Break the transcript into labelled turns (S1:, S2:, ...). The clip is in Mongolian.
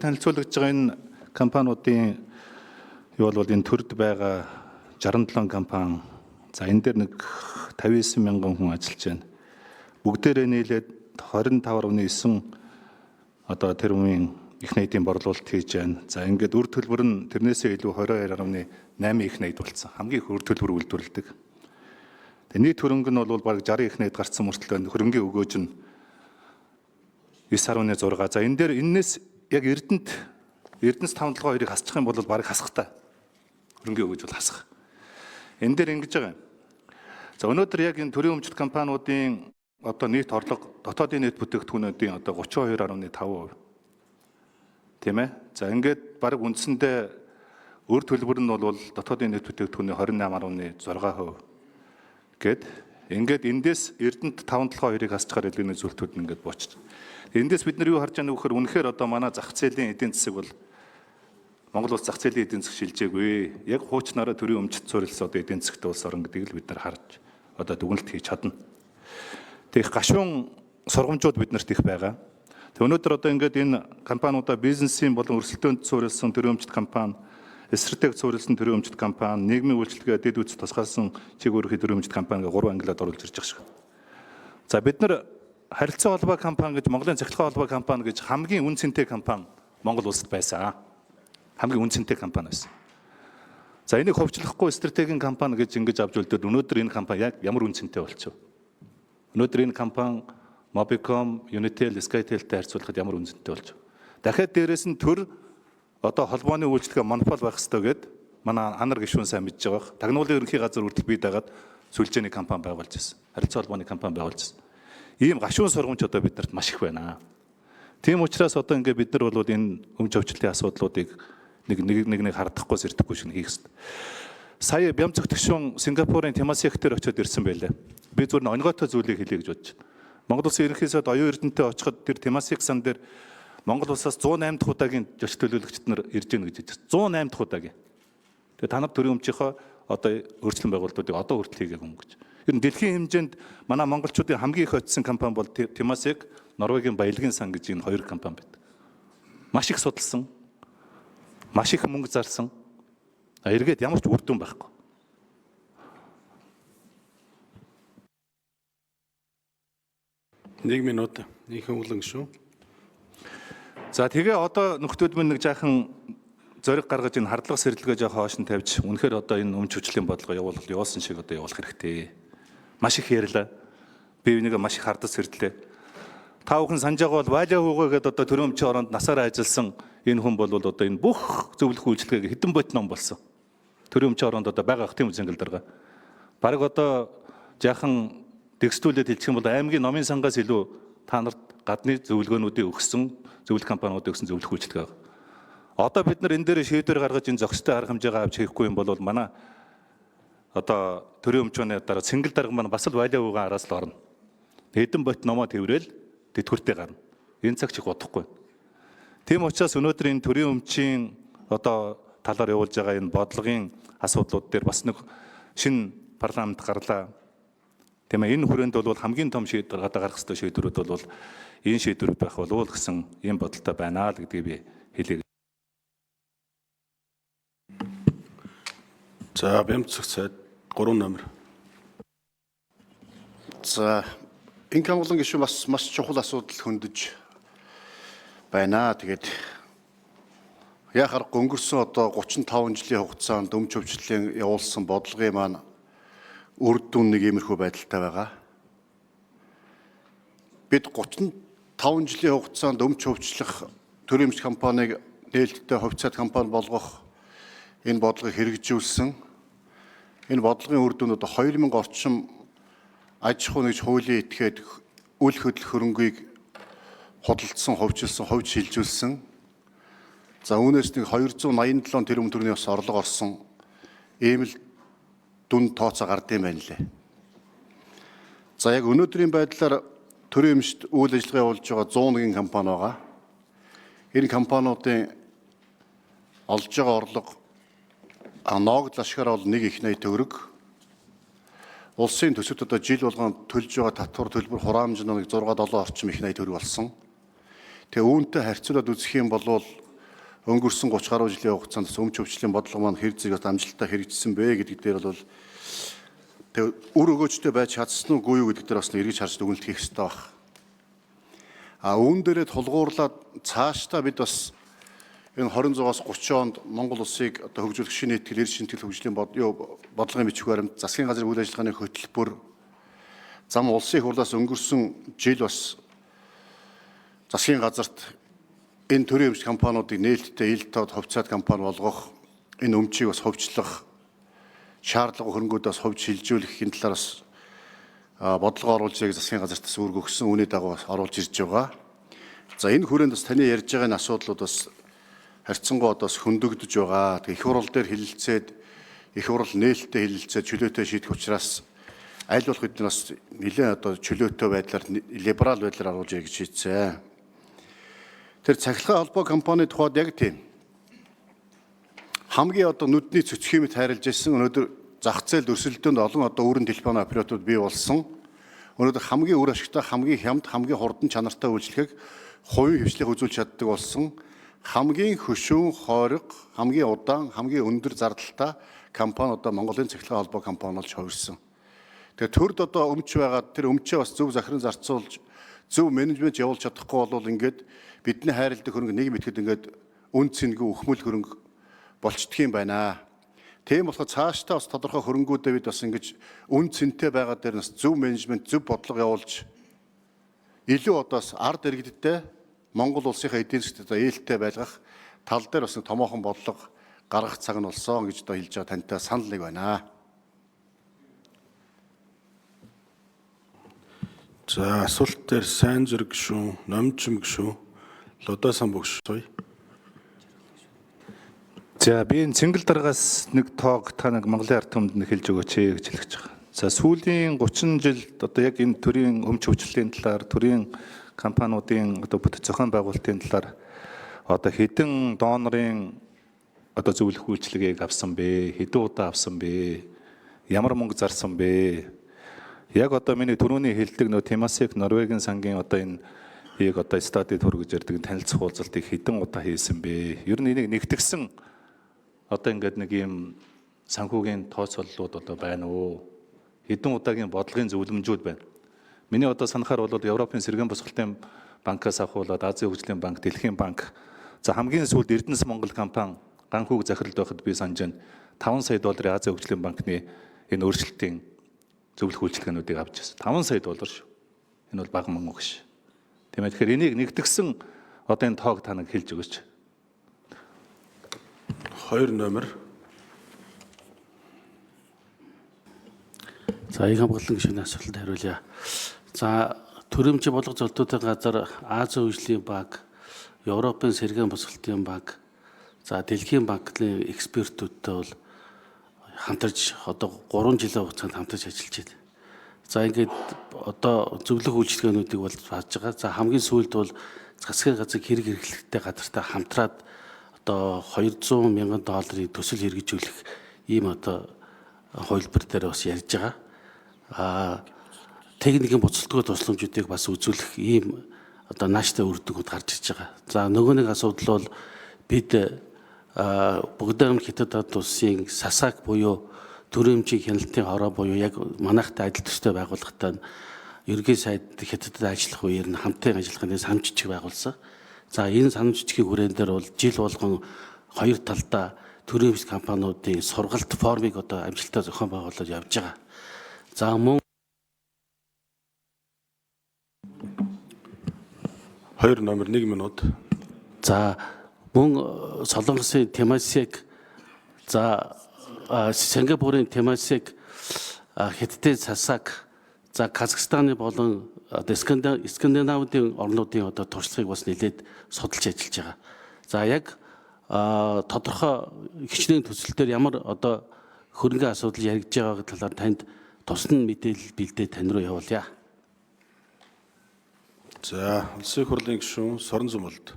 S1: Танилцуулж байгаа энэ компаниудын юу бол энэ төрд байгаа 67 компани. За энэ дээр нэг 59 мянган хүн ажиллаж байна. Бүгдээрээ нийлээд 25.9 одоо тэрбумын их найдын борлуулалт хийж байна. За ингээд үр төлбөр нь тэрнээсээ илүү 22.8 их найд болсон. Хамгийн их үр төлбөр үйлдвэрлэдэг. Тэгээ нийт хөрөнгө нь бол бараг 60 их найд гарсан мөртлөө хөрөнгийн өгөөж нь 9.6. За энэ дээр энэс яг Эрдэнэс тавталгаа хоёрыг хасчих юм бол бараг хасах та. Хөрөнгийн өгөөж бол хасах. Энэ дээр ингэж байгаа юм. За өнөөдөр яг энэ төрийн өмчт компаниудын одоо нийт орлого дотоодын нийт бүтээгдэхүүнүүдийн одоо 32.5%. Тийм ээ. За ингээд бараг үндсэндээ өр төлбөр нь бол дотоодын нийт бүтээгдэхүүний 28.6%. Гэт ингээд эндээс Эрдэнэт тавталгаа хоёрыг хасчихаар илгэний зүйлтүүд нь ингээд бууччих. Эндээс бид нар юу харж байгаа нөхөр үнэхээр одоо манай зах зээлийн эдийн засаг бол Монгол улс зах зээлийн эдийн засаг шилжээгүй. Яг хуучнаараа төрийн өмчт суурилсан одоо эдийн засагт улс орн гэдгийг л бид нар харж одоо дүгнэлт хийж чадна. Тэгэх гашуун сургамжууд биднэрт их байгаа. Тэг өнөөдөр одоо ингээд энэ компаниудаа бизнесийн болон өрсөлдөөнд суурилсан төрийн өмчт компани, эсрэг суурилсан төрийн өмчт компани, нийгмийн үйлчлэгээ дэд үз тусгаалсан чиг өөрхийн төрийн өмчт компани гурван ангилаад оруулж ирж байгаа шиг. За бид нар харилцаа холбоо компани гэж Монголын цахилгаан холбоо компани гэж хамгийн үн цэнтэй компани Монгол улсад байсан. Хамгийн үн цэнтэй компани байсан. За энийг ховчлохгүй стратегийн компани гэж ингэж авч үлдээд өнөөдөр энэ компани яг ямар үн цэнтэй болчихв. Өнөөдөр энэ компани Mobicom, Unitel, Skytel-тэй харьцуулахад ямар үн цэнтэй болчихв. Дахиад дээрэс нь төр одоо холбооны үйлчлэгээ монопол байх ёстой гэд манай анар гишүүн сайн мэдж байгаа. Тагнуулын ерөнхий газар хүртэл бий дагаад сүлжээний компани байгуулж ирсэн. Харилцаа холбооны компани байгуулж ирсэн. Ийм гашуун сургамж одоо биднэрт маш их байна. Тийм учраас одоо ингээд бид нар бол энэ өмч өвчлөлийн асуудлуудыг нэг хардахгүй зэрдэхгүй шиг хийх хэрэгтэй. Сая Бямцэг тгшүүн Сингапурын Temasek дээр очиод ирсэн байлаа. Би зүгээр оногоотой зүйлийг хэлье гэж бодож байна. Монгол улсын ерөнхий сайд оюун эрдэнэтэй очиход тэр Temasek сан дээр Монгол улсаас 108 дахь удаагийн зоч төлөөлөгчд нар ирж гэнэ гэж хэлсэн. 108 дахь удаагийн. Тэгээ та нар төрийн өмчийнхөө одоо өөрчлөлт байгуулалтуудыг одоо хүртэл хийгээгүй юм гэж. Ер нь дэлхийн хэмжээнд манай монголчуудын хамгийн их очисон компани бол Temasek, Норвегийн Баялагын сан гэж энэ хоёр компани байдаг. Маш их судалсан, маш их мөнгө зарсан. Эргээд ямар ч үр дүн байхгүй.
S2: Нэг минут ихэнх уулан шүү.
S1: За тэгээ одоо нөхдүүд минь нэг жаахан зориг гаргаж энэ хардлага сэрэлгээ жоохон хоош нь тавьж үнэхээр одоо энэ өмч хүчлийн бодлого явуулсан шиг одоо явуулах хэрэгтэй. Маш их ярьлаа. Би энийг маш их хардаж сэрдлээ. Та бүхэн санаж байгаа бол Валя хүүгээгээд одоо төрийн өмчийн оронд насаараа ажилласан энэ хүн бол одоо энэ бүх зөвлөх үйлчлэгийг хэдэн бот ном болсон. Төрийн өмчийн оронд одоо байгаа тийм үзэнгэл дарга. Бараг одоо жаахан дэгстүүлээд хэлчих юм бол аймгийн номын сангаас илүү та нарт гадны зөвлөгөөнүүдийг өгсөн, зөвлөх компаниудыг өгсөн зөвлөх үйлчлэг байгаа. Одоо бид нар энэ дээр шийдвэр гаргаж энэ зохистой арга хэмжээгээ авч хийхгүй юм бол манай одоо төрийн өмчөөний дараа цэнгэл дарга маань бас л Валя хүүгийн араас л орно. Хэдэн бот номоо тэрвэл тэтгэвртэй гарна. Энэ цаг чих бодохгүй. Тийм учраас өнөөдөр энэ төрийн өмчийн одоо талаар явуулж байгаа энэ бодлогын асуудлууд дээр бас нэг шинэ парламент гарлаа. Тийм ээ энэ хүрээнд бол хамгийн том шийдвэр гаргах ёстой шийдвэрүүд бол энэ шийдвэрүүд байх болов уу гэсэн ийм бодолтой байна л гэдгийг би хэлье.
S2: За Бямцэг сайд 3 номер.
S3: За инкам болон гишүүн бас маш чухал асуудал хөндөж байна. Тэгээд яхаар өнгөрсөн одоо 35 жилийн хугацаанд өмч өвчлөлийн явуулсан бодлогын маань үр дүн нэг иймэрхүү байдалтай байгаа. Бид 35 жилийн хугацаанд өмч өвчлөх төрийн өмч компанийг нээлттэй хувьцаат компани болгох энэ бодлогыг хэрэгжүүлсэн. Энэ бодлогын үр дүн одоо 2000 орчим аж ахуй нэгж хуулийн этгээд үл хөдлөх хөрөнгийг худалдсан, хувьчилсан, хувьд шилжүүлсэн. За үүнээс нэг 287 тэрбум төгрөгийн бас орлого орсон ийм л дүн тооцоо гардыг байна лээ. За яг өнөөдрийн байдлаар төрийн өмчт үйл ажиллагаа явуулж байгаа 101 компани байгаа. Энэ компаниудын олж байгаа орлого ноогд ашгаар бол 1 их 80 төгрөг. Улсын төсөвт одоо жил болгон төлж байгаа татвар төлбөр хураамж нь 6-7 орчим их 80 төгрөг болсон. Тэгээ үүнтэй харьцуулаад үзэх юм бол өнгөрсөн 30 гаруй жилийн хугацаанд өмч өвчлийн бодлого маань хэр зэрэг амжилттай хэрэгжсэн бэ гэдэг дээр бол тэг үр өгөөжтэй байж чадсан уу үгүй юу гэдэг дээр бас эргэж харж дүгнэлт хийх хэрэгтэй байна. Үүн дээрээ тулгуурлаад цаашдаа бид бас энэ 26-аас 30 онд Монгол улсыг одоо хөгжүүлэх шинэ итгэл, эрс шинтгэл хөгжлийн бодлогын бичиг баримт, засгийн газрын үйл ажиллагааны хөтөлбөр, зам улсын хурлаас өнгөрсөн жил бас засгийн газарт энэ төрийн эмч компаниудыг нээлттэй ил тод хувьцаат компани болгох, энэ өмчийг бас хувьчлах шаардлага хөрөнгүүдээс хувьд шилжүүлэхийн талаар бас бодлого оруулжийг засгийн газартаас үүрэг өгсөн, үүний дагуу оруулж ирж байгаа. За энэ хүрээнд бас таны ярьж байгаа энэ асуудлууд бас харьцангуй одоо хөндөгдөж байгаа. Их хурал дээр хэлэлцээд, их хурал нээлттэй хэлэлцээд чөлөөтэй шийдэх учраас аль болох бид нар бас нэлээд одоо чөлөөтэй байдлаар либерал байдлаар оруулж ирэх гэж шийдсэн. Тэр цахилгаан холбоо компани тухайд яг тийм. Хамгийн одоо нүдний цөцгиймэд хайрлаж ирсэн өнөөдөр зах зээл өрсөлдөөнд олон одоо өөрийн телефон операторууд бий болсон. Өнөөдөр хамгийн үр ашигтай, хамгийн хямд, хамгийн хурдан чанартай үйлчлэгийг хувийн хвшлийг үзүүлж чаддаг болсон. Хамгийн хөшүүн, хойрог, хамгийн удаан, хамгийн өндөр зардалтай компани одоо Монголын цахилгаан холбоо компани болж хувирсан. Тэгээ төрд одоо өмч байгаад тэр өмчөө бас зөв захиран зарцуулж, зөв менежмент явуулж чадахгүй бол ингээд бидний хайрладаг хөрөнгө нийгэм итгэхэд ингээд үн цэнгүй өхмөл хөрөнгө болчдгийм байна. Тийм болохоор цаашдаа бас тодорхой хөрөнгүүдээ бид бас ингэж үн цэнтэй байгаа дээр нас зөв менежмент, зөв бодлого явуулж илүү одоос ард иргэдтэй Монгол улсынхаа эдийн засгт ээлтэй байлгах тал дээр бас томоохон бодлого гаргах цаг нь болсон гэж одоо хэлж байгаа тантай санал нэг байна.
S2: За асуулт дээр сайн зэрэг гүшүүн, номжим гүшүүн, лодосан бүгшгүй.
S1: За би энэ цэнгэл дараагаас нэг тоог та нэг Монголын ард түмэнд нэг хэлж өгөөч гэж хэлж байгаа. За сүүлийн 30 жилд одоо яг энэ төрийн өмч хөгжлийн талаар, төрийн компаниудын одоо бүтэц зохион байгуулалтын талаар одоо хэдэн донорын одоо зөвлөх үйлчлэгийг авсан бэ? Хэдэн удаа авсан бэ? Ямар мөнгө зарсан бэ? Яг одоо миний түрүүний хэлдэг нөө Темасек Норвегийн сангийн одоо энэ одоо стадид хөргөж ярддаг танилцах уулзалтыг хэдэн удаа хийсэн бэ? Ер нь энийг нэгтгэсэн одоо ингээд нэг юм санхүүгийн тооцооллууд одоо байна уу? Хэдэн удаагийн бодлогын зөвлөмжүүд байна. Миний одоо санахаар бол Европын сэргээн босголтын банкаас авахуулаад Азийн хөгжлийн банк, Дэлхийн банк за хамгийн сүүлд Эрдэнэс Монгол компани ганхүүг захиралд байхад би санаж байна. 5 сая долларын Азийн хөгжлийн банкны энэ өөрчлөлтийн зөвлөх үйлчилгээнүүдийг авч ирсэн. 5 сая доллар шүү. Энэ бол бага мөнгө биш. Тийм ээ. Тэгэхээр энийг нэгтгэсэн одоо энэ тоог та нэг хэлж өгөөч.
S2: 2 номер.
S4: За их хамгааллын гишүүний асуултанд хариулъя. За төрөмч бодлого золдуудын газар, Азийн хөгжлийн банк, Европын сэргээн босголтын банк, за Дэлхийн банкны экспертүүдтэй бол хамтарч одоо 3 жилийн хугацаанд хамтарч ажиллаж байна. За ингээд одоо зөвлөх үйлчилгээнүүдийг бол хааж байгаа. За хамгийн сүүлд бол засгийн газрын хэрэг хэрэглэхтэй газартай хамтраад одоо 200 мянган долларын төсөл хэрэгжүүлэх ийм одоо хувилбар дээр бас ярьж байгаа. Техникийн буцалтгүй тусламжуудыг бас үзүүлэх ийм одоо нааштай үр дүнгууд гарч ирж байгаа. За нөгөө нэг асуудал бол бид Богдон Хятад улсын САСАК буюу төрийн эмчийн хяналтын хороо буюу яг манайхтай адил төстэй байгууллагатай ерөнхий сайд Хятадд ажиллах үеэр нь хамтын ажиллагааны санамж жижиг байгуулсан. За энэ санамж жижигийн хүрээнд дээр бол жил болгон хоёр талдаа төрийн эмч компаниудын сургалт формыг одоо амжилттай зохион байгуулж явж байгаа. За мөн
S2: 2 номер 1 минут.
S4: за мөн Солонгосын Темасек, за Сингапурын Темасек, Хятадын САСАК, за Казахстаны болон Скандинавын орнуудын одоо туршлагыг бас нэлээд судалж ажиллаж байгаа. За яг тодорхой хичнээн төсөл дээр ямар одоо хөрөнгөний асуудал яригдж байгаа талаар танд тусна мэдээлэл бэлдээ тань руу явуулъя.
S2: За улсын хурлын гишүүн Сорон Зумболд.